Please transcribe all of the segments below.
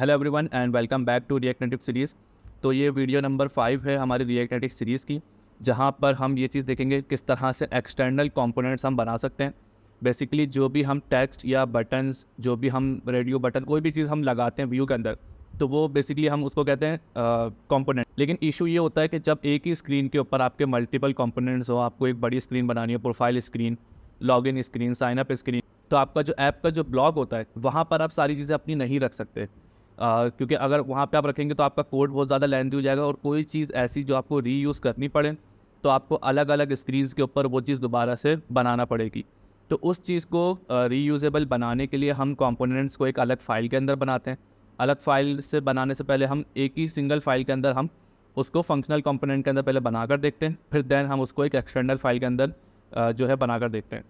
Hello everyone and welcome back to React Native series. तो ये video number 5 है हमारी रिएक्ट नेटिव सीरीज़ की, जहाँ पर हम ये चीज़ देखेंगे किस तरह से एक्सटर्नल कंपोनेंट्स हम बना सकते हैं। बेसिकली जो भी हम टेक्स्ट या बटन्स, जो भी हम रेडियो बटन, कोई भी चीज़ हम लगाते हैं व्यू के अंदर, तो वो बेसिकली हम उसको कहते हैं कंपोनेंट। लेकिन इशू ये होता है कि जब एक ही स्क्रीन के ऊपर आपके मल्टीपल कंपोनेंट्स हो, आपको एक बड़ी स्क्रीन बनानी हो, profile screen, login screen, sign up screen, तो आपका जो ऐप का जो ब्लॉग होता है वहाँ पर आप सारी चीज़ें अपनी नहीं रख सकते। क्योंकि अगर वहाँ पे आप रखेंगे तो आपका कोड बहुत ज़्यादा लेंथी हो जाएगा और कोई चीज़ ऐसी जो आपको रीयूज़ करनी पड़े तो आपको अलग अलग स्क्रीन्स के ऊपर वो चीज़ दोबारा से बनाना पड़ेगी। तो उस चीज़ को रीयूजेबल बनाने के लिए हम कंपोनेंट्स को एक अलग फ़ाइल के अंदर बनाते हैं। अलग फ़ाइल से बनाने से पहले हम एक ही सिंगल फ़ाइल के अंदर हम उसको फंक्शनल कंपोनेंट के अंदर पहले बनाकर देखते हैं, फिर देन हम उसको एक एक्सटर्नल फ़ाइल के अंदर जो है बनाकर देखते हैं।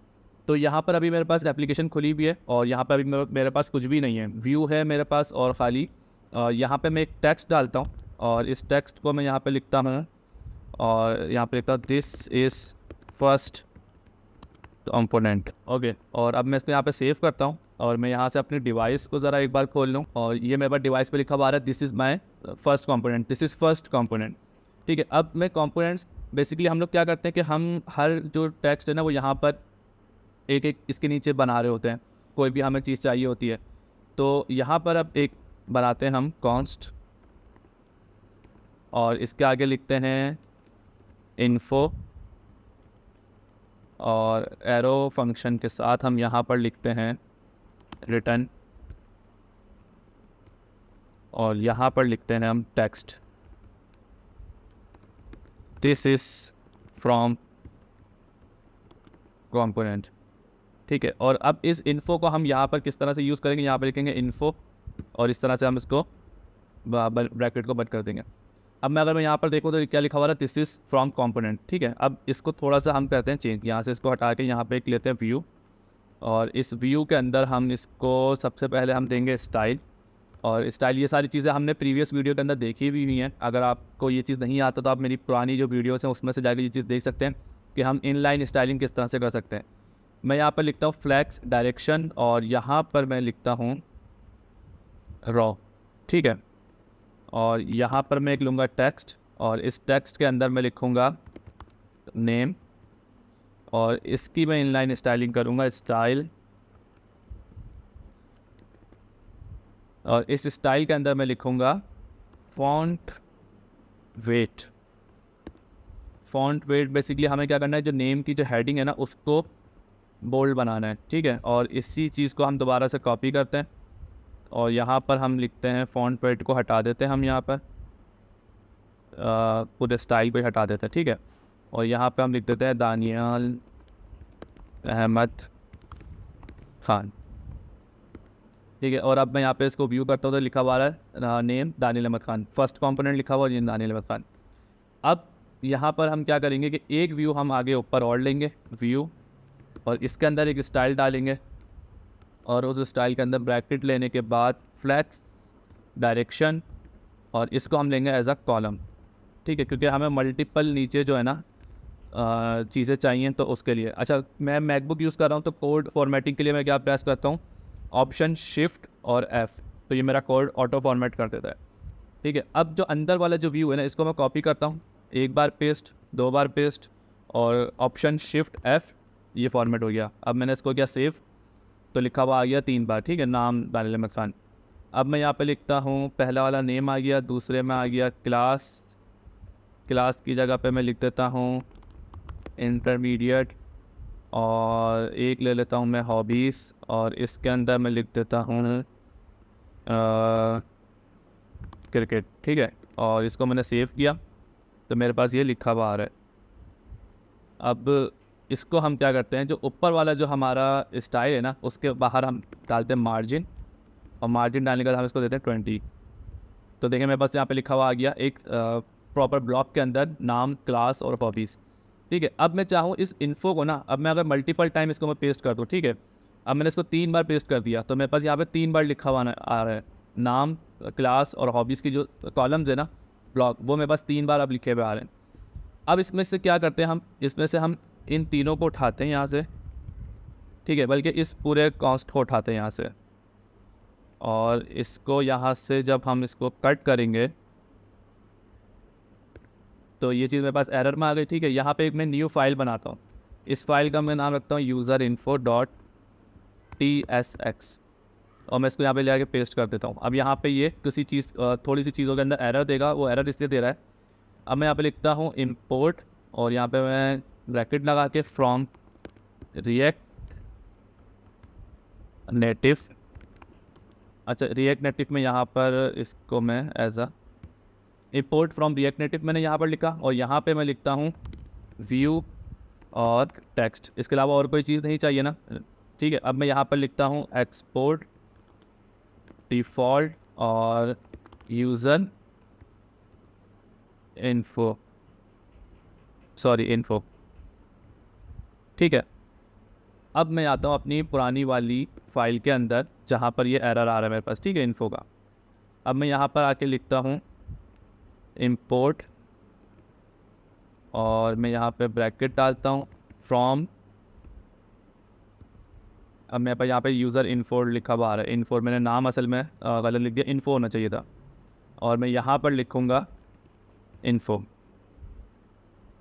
तो यहाँ पर अभी मेरे पास एप्लीकेशन खुली हुई है और यहाँ पर अभी मेरे पास कुछ भी नहीं है, व्यू है मेरे पास और ख़ाली यहाँ पे मैं एक टेक्स्ट डालता हूँ और इस टेक्स्ट को मैं यहाँ पे लिखता हूँ और यहाँ पे लिखता हूँ this is first component. Okay, और अब मैं इसको यहाँ पे सेव करता हूँ और मैं यहाँ से अपनी डिवाइस को ज़रा एक बार खोल लूँ और ये मेरे पास डिवाइस पे लिखा हुआ आ रहा है this is my first component, this is first component. ठीक है, अब मैं कंपोनेंट्स बेसिकली हम लोग क्या करते हैं कि हम हर जो टेक्स्ट है ना वो यहाँ पर एक एक इसके नीचे बना रहे होते हैं, कोई भी हमें चीज़ चाहिए होती है। तो यहाँ पर अब एक बनाते हैं हम कॉन्स्ट और इसके आगे लिखते हैं इन्फो और एरो फंक्शन के साथ हम यहाँ पर लिखते हैं रिटर्न और यहाँ पर लिखते हैं हम text this is from component. ठीक है, और अब इस इन्फो को हम यहाँ पर किस तरह से यूज़ करेंगे, यहाँ पर लिखेंगे इन्फो और इस तरह से हम इसको ब्रैकेट को बंद कर देंगे। अब मैं अगर मैं यहाँ पर देखूँ तो क्या लिखा हुआ है दिस इज़ फ्रॉम कंपोनेंट। ठीक है, अब इसको थोड़ा सा हम करते हैं चेंज, यहाँ से इसको हटा के यहाँ पे एक लेते हैं व्यू और इस व्यू के अंदर हम इसको सबसे पहले हम देंगे स्टाइल। और स्टाइल ये सारी चीज़ें हमने प्रीवियस वीडियो के अंदर देखी भी हुई हैं। अगर आपको ये चीज़ नहीं आता तो आप मेरी पुरानी जो वीडियोस हैं उसमें से जाकर ये चीज़ देख सकते हैं कि हम इनलाइन स्टाइलिंग किस तरह से कर सकते हैं। मैं यहाँ पर लिखता हूँ फ्लैक्स डायरेक्शन और यहाँ पर मैं लिखता हूँ रॉ। ठीक है, और यहाँ पर मैं एक लूँगा टेक्स्ट और इस टेक्स्ट के अंदर मैं लिखूँगा नेम और इसकी मैं इनलाइन स्टाइलिंग करूँगा स्टाइल और इस स्टाइल के अंदर मैं लिखूँगा font weight. Font weight basically हमें क्या करना है, जो नेम की जो हेडिंग है ना उसको बोल्ड बनाना है। ठीक है, और इसी चीज़ को हम दोबारा से कॉपी करते हैं और यहाँ पर हम लिखते हैं फॉन्ट वेट को हटा देते हैं, हम यहाँ पर पूरे स्टाइल को ही हटा देते हैं। ठीक है, और यहाँ पे हम लिख देते हैं दानियाल अहमद खान। ठीक है, और अब मैं यहाँ पे इसको व्यू करता हूँ तो लिखा हुआ है name Daniyal Ahmad Khan, first component लिखा हुआ है दानियल अहमद खान। अब यहाँ पर हम क्या करेंगे कि एक व्यू हम आगे ऊपर और लेंगे व्यू और इसके अंदर एक स्टाइल डालेंगे और उस स्टाइल के अंदर ब्रैकेट लेने के बाद फ्लैक्स डायरेक्शन और इसको हम लेंगे एज अ कॉलम। ठीक है, क्योंकि हमें मल्टीपल नीचे जो है ना चीज़ें चाहिए तो उसके लिए। अच्छा, मैं मैकबुक यूज़ कर रहा हूँ तो कोड फॉर्मेटिंग के लिए मैं क्या प्रेस करता हूँ, ऑप्शन शिफ्ट और F, तो ये मेरा कोड ऑटो फॉर्मेट कर देता है। ठीक है, अब जो अंदर वाला जो व्यू है ना इसको मैं कॉपी करता हूँ, एक बार पेस्ट, दो बार पेस्ट और ऑप्शन शिफ्ट F, ये फॉर्मेट हो गया। अब मैंने इसको किया सेव तो लिखा हुआ आ गया 3 बार। ठीक है, नाम दानियल अहमद खान। अब मैं यहाँ पे लिखता हूँ पहला वाला नेम आ गया, दूसरे में आ गया क्लास, क्लास की जगह पे मैं लिख देता हूँ इंटरमीडिएट और एक ले लेता हूँ मैं हॉबीज़ और इसके अंदर मैं लिख देता हूँ क्रिकेट। ठीक है, और इसको मैंने सेव किया तो मेरे पास ये लिखा हुआ आ रहा है। अब इसको हम क्या करते हैं, जो ऊपर वाला जो हमारा स्टाइल है ना उसके बाहर हम डालते हैं मार्जिन और मार्जिन डालने के बाद हम इसको देते हैं 20। तो देखिए मेरे पास यहाँ पे लिखा हुआ आ गया एक प्रॉपर ब्लॉक के अंदर नाम, क्लास और हॉबीज़। ठीक है, अब मैं चाहूँ इस इन्फो को ना, अब मैं अगर मल्टीपल टाइम इसको मैं पेस्ट कर दूँ, ठीक है, अब मैंने इसको 3 बार पेस्ट कर दिया तो मेरे पास यहाँ पे 3 बार लिखा हुआ आ रहा है नाम, क्लास और हॉबीज़ की जो कॉलम्स है ना ब्लॉक, वो मेरे पास 3 बार अब लिखे हुए आ रहे हैं। अब इसमें से क्या करते हैं हम, इसमें से हम इन तीनों को उठाते हैं यहाँ से। ठीक है, बल्कि इस पूरे कॉस्ट को उठाते हैं यहाँ से और इसको यहाँ से जब हम इसको कट करेंगे तो ये चीज़ मेरे पास एरर में आ गई। ठीक है, यहाँ पे एक मैं न्यू फाइल बनाता हूँ। इस फाइल का मैं नाम रखता हूँ userinfo.tsx और मैं इसको यहाँ पे ले आके पेस्ट कर देता हूँ। अब यहाँ पे ये किसी चीज़ थोड़ी सी चीज़ों के अंदर एरर देगा, वो एरर इसलिए दे रहा है। अब मैं यहाँ पे लिखता हूँ import और यहाँ पे मैं ब्रैकेट लगा के फ्रॉम रिएक्ट नेटिव। अच्छा, रिएक्ट नेटिव में यहाँ पर इसको मैं as a import from React Native मैंने यहाँ पर लिखा और यहाँ पे मैं लिखता हूँ व्यू और टेक्स्ट। इसके अलावा और कोई चीज़ नहीं चाहिए ना। ठीक है, अब मैं यहाँ पर लिखता हूँ एक्सपोर्ट डिफ़ॉल्ट और यूज़र इन्फो इन्फो। ठीक है, अब मैं आता हूँ अपनी पुरानी वाली फाइल के अंदर जहाँ पर ये एरर आ रहा है मेरे पास। ठीक है, इन्फो का। अब मैं यहाँ पर आके लिखता हूँ import और मैं यहाँ पे ब्रैकेट डालता हूँ फ्रॉम। अब मेरे पास यहाँ पे यूज़र इन्फो लिखा हुआ आ रहा है। इन्फो मैंने नाम असल में गलत लिख दिया, इन्फो होना चाहिए था। और मैं यहाँ पर लिखूँगा इन्फो।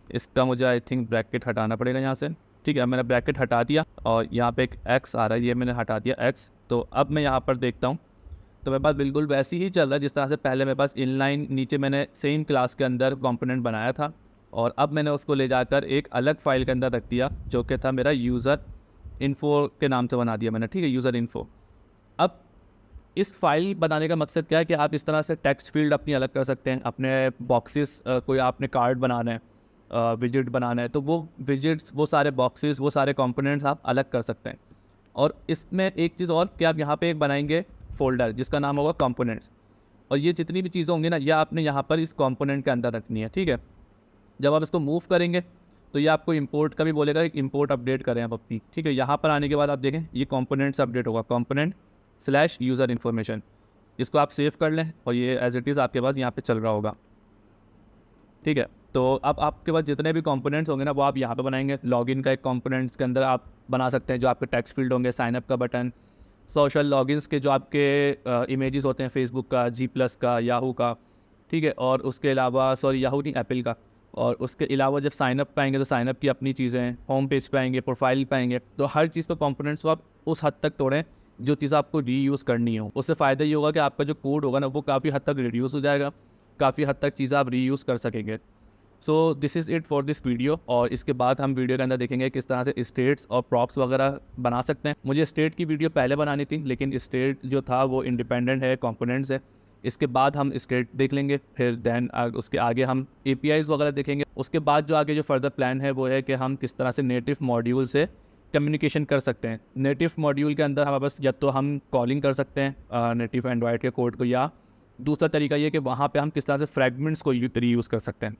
इसका मुझे आई थिंक ब्रैकेट हटाना पड़ेगा यहाँ से। ठीक है, मैंने ब्रैकेट हटा दिया और यहाँ पे एक एक्स आ रहा है, ये मैंने हटा दिया एक्स। तो अब मैं यहाँ पर देखता हूँ तो मेरे पास बिल्कुल वैसे ही चल रहा है जिस तरह से पहले मेरे पास इनलाइन नीचे मैंने सेम क्लास के अंदर कंपोनेंट बनाया था और अब मैंने उसको ले जाकर एक अलग फाइल के अंदर रख दिया जो कि था मेरा यूज़र इन्फो के नाम से बना दिया मैंने। ठीक है, यूज़र इन्फो। अब इस फाइल बनाने का मकसद क्या है कि आप इस तरह से टेक्स्ट फील्ड अपनी अलग कर सकते हैं, अपने बॉक्सेस कोई आपने कार्ड बनाना है, विजिट बनाना है, तो वो विजिट्स, वो सारे बॉक्सेस, वो सारे कंपोनेंट्स आप अलग कर सकते हैं। और इसमें एक चीज़ और कि आप यहाँ पे एक बनाएंगे फोल्डर जिसका नाम होगा कंपोनेंट्स और ये जितनी भी चीज़ें होंगी ना ये आपने यहाँ पर इस कंपोनेंट के अंदर रखनी है। ठीक है, जब आप इसको मूव करेंगे तो ये आपको इंपोर्ट का भी बोलेगा कि इंपोर्ट अपडेट करें आप अपनी। ठीक है, यहाँ पर आने के बाद आप देखें ये कंपोनेंट्स अपडेट होगा, कंपोनेंट/यूज़र इन्फॉर्मेशन। इसको आप सेव कर लें और ये एज इट इज़ आपके पास यहाँ पे चल रहा होगा। ठीक है, तो अब आपके पास जितने भी कंपोनेंट्स होंगे ना वो आप यहाँ पे बनाएंगे। लॉगिन का एक कंपोनेंट्स के अंदर आप बना सकते हैं जो आपके टेक्स्ट फील्ड होंगे, साइनअप का बटन, सोशल लॉगिन्स के जो आपके इमेजेस होते हैं फेसबुक का, G+ का, याहू का। ठीक है, और उसके अलावा याहू नहीं, एप्पल का। और उसके अलावा जब साइनअप पाएंगे तो साइनअप की अपनी चीज़ें, होम पेज पाएंगे, प्रोफाइल पाएंगे। तो हर चीज़ का कंपोनेंट्स को आप उस हद तक तोड़ें जो चीज़ आपको रीयूज़ करनी हो। उससे फ़ायदा ये होगा कि आपका जो कोड होगा ना वो काफ़ी हद तक रिड्यूस हो जाएगा, काफ़ी हद तक चीज़ें आप रीयूज़ कर सकेंगे। So this is it for this video. और इसके बाद हम वीडियो के अंदर देखेंगे किस तरह से स्टेट्स और प्रॉप्स वगैरह बना सकते हैं। मुझे स्टेट की वीडियो पहले बनानी थी लेकिन स्टेट जो था वो इंडिपेंडेंट है, कंपोनेंट्स है। इसके बाद हम स्टेट देख लेंगे, फिर देन उसके आगे हम APIs वगैरह देखेंगे। उसके बाद जो आगे जो फर्दर प्लान है वो है कि हम किस तरह से नेटिव मॉड्यूल से कम्युनिकेशन कर सकते हैं। नेटिव मॉड्यूल के अंदर हमारे पास या तो हम कॉलिंग कर सकते हैं नेटिव एंड्रॉयड के कोड को, या दूसरा तरीका ये कि वहाँ पे हम किस तरह से फ्रैगमेंट्स को रीयूज़ कर सकते हैं।